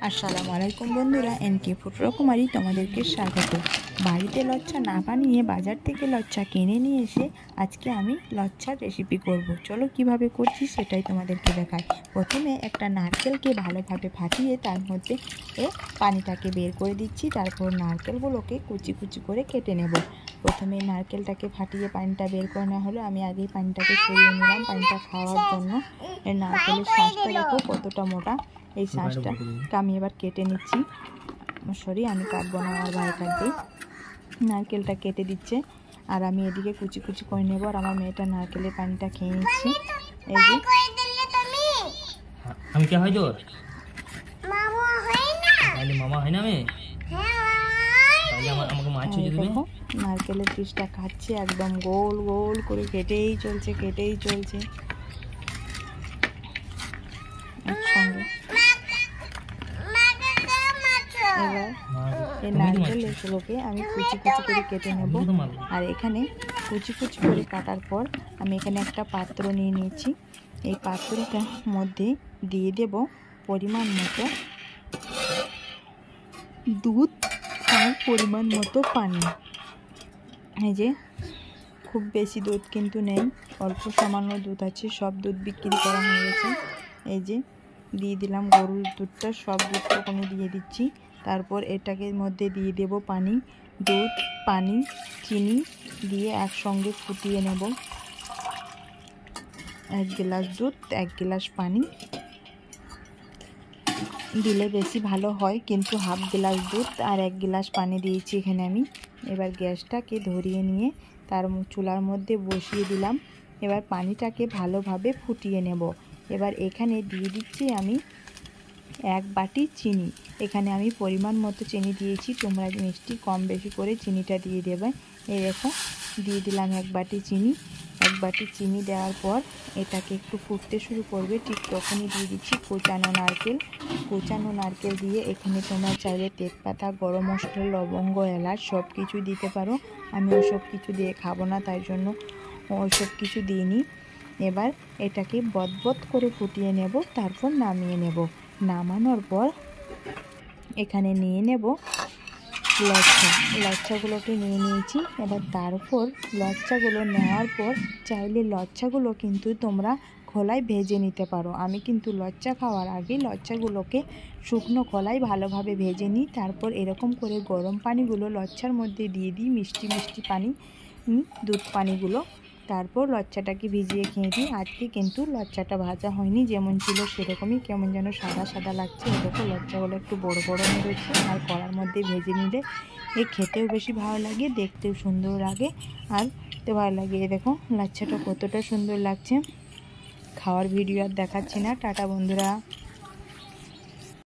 আসসালামু আলাইকুম বন্ধুরা, এনকে ফুড রকমারি তোমাদেরকে স্বাগত। বাড়িতে লচ্ছা না বানিয়ে বাজার থেকে লচ্ছা কিনে নিয়ে এসে আজকে আমি লচ্ছার রেসিপি করব। চলো কিভাবে করছি সেটাই তোমাদেরকে দেখাই। প্রথমে একটা নারকেলকে ভালোভাবে ফাটিয়ে তার মধ্যে পানিটাকে বের করে দিচ্ছি। তারপর নারকেলগুলোকে কুচি কুচি করে কেটে নেব। প্রথমে নারকেলটাকে ফাটিয়ে পানিটা বের করে নেওয়া হলো। আমি আগেই পানিটাকে সরিয়ে নিলাম পানিটা খাওয়ার জন্য। নারকেলের শাঁসটা দেখো কতটা মোটা, এই শাঁসটা আমি এবার কেটে নিচ্ছি। আমি কাটবো না, আমার ভাই কাটবে। নারকেলটা কেটে দিচ্ছে আর আমি এদিকে কুচি কুচি করে নেবো। আর আমার মেয়েটা নারকেলের পানিটা খেয়ে নিচ্ছে। এই যে আমি কে হয় তোর মামা হয় না, তাহলে মামা হয় না আমি তাহলে আমাকে মাছ ছুঁয়ে দেবে। নারকেলের পিসটা খাচ্ছে, একদম গোল গোল করে কেটেই চলছে একসঙ্গে। এবার এই নারকেলগুলোকে আমি কুচি কুচি করে কেটে নেব। আর এখানে কুচি কুচি করে কাটার পর আমি এখানে একটা পাত্র নিয়ে নিয়েছি। এই পাত্রটার মধ্যে দিয়ে দেব পরিমাণ মতো দুধ আর পরিমাণ মতো পানি। এই যে খুব বেশি দুধ কিন্তু নেই, অল্প সামান্য দুধ আছে, সব দুধ বিক্রি করা হয়ে গেছে। এই যে দিয়ে দিলাম গরুর দুধটা, সব দুধটা আমি দিয়ে দিচ্ছি। তারপর এটাকে মধ্যে দিয়ে দেব পানি, দুধ, পানি, চিনি দিয়ে একসঙ্গে ফুটিয়ে নেব। 1 গ্লাস দুধ 1 গ্লাস পানি দিলে বেশি ভালো হয়, কিন্তু হাফ গ্লাস দুধ আর 1 গ্লাস পানি দিয়েছি এখানে আমি। এবার গ্যাসটাকে ধরিয়ে নিয়ে তার চুলার মধ্যে বসিয়ে দিলাম। এবার পানিটাকে ভালোভাবে ফুটিয়ে নেব। এবার এখানে দিয়ে দিচ্ছি আমি 1 বাটি চিনি। এখানে আমি পরিমাণ মতো চিনি দিয়েছি, তোমরা মিষ্টি কম বেশি করে চিনিটা দিয়ে দেবে। এই দেখো দিয়ে দিলাম 1 বাটি চিনি। 1 বাটি চিনি দেওয়ার পর এটাকে একটু ফুটতে শুরু করবে, ঠিক তখনই দিয়ে দিচ্ছি কোচানো নারকেল দিয়ে এখানে তোমরা চাইলে তেজপাতা, গরম মশলা, লবঙ্গ, এলাচ সব কিছু দিতে পারো। আমি ওসব কিছু দিয়ে খাবো না, তাই জন্য ওসব কিছু দিইনি। এবার এটাকে বদবদ করে ফুটিয়ে নেব, তারপর নামিয়ে নেব। নামানোর পর এখানে নিয়ে নেব লচ্ছাগুলোকে নিয়ে নিয়েছি। এবার তারপর লচ্ছাগুলো নেওয়ার পর চাইলে লচ্ছাগুলো কিন্তু তোমরা খোলায় ভেজে নিতে পারো। আমি কিন্তু লচ্ছা খাওয়ার আগে লচ্ছাগুলোকে শুকনো খোলায় ভালোভাবে ভেজে নিই। তারপর এরকম করে গরম পানিগুলো লচ্ছার মধ্যে দিয়ে দিই, মিষ্টি মিষ্টি পানি, দুধ পানিগুলো। তারপর লচ্ছাটাকে ভিজিয়ে খেয়ে দিই। আজকে কিন্তু লচ্ছাটা ভাজা হয়নি, যেমন ছিল সেরকমই কেমন যেন সাদা সাদা লাগছে। এরকম লচ্ছাগুলো একটু বড় বড় রয়েছে, আর কড়ার মধ্যে ভেজে নিলে খেতেও বেশি ভালো লাগে, দেখতেও সুন্দর লাগে, আর তো ভালো লাগে। দেখো লচ্ছাটা কতটা সুন্দর লাগছে। খাওয়ার ভিডিও আর দেখাচ্ছি না। টাটা বন্ধুরা।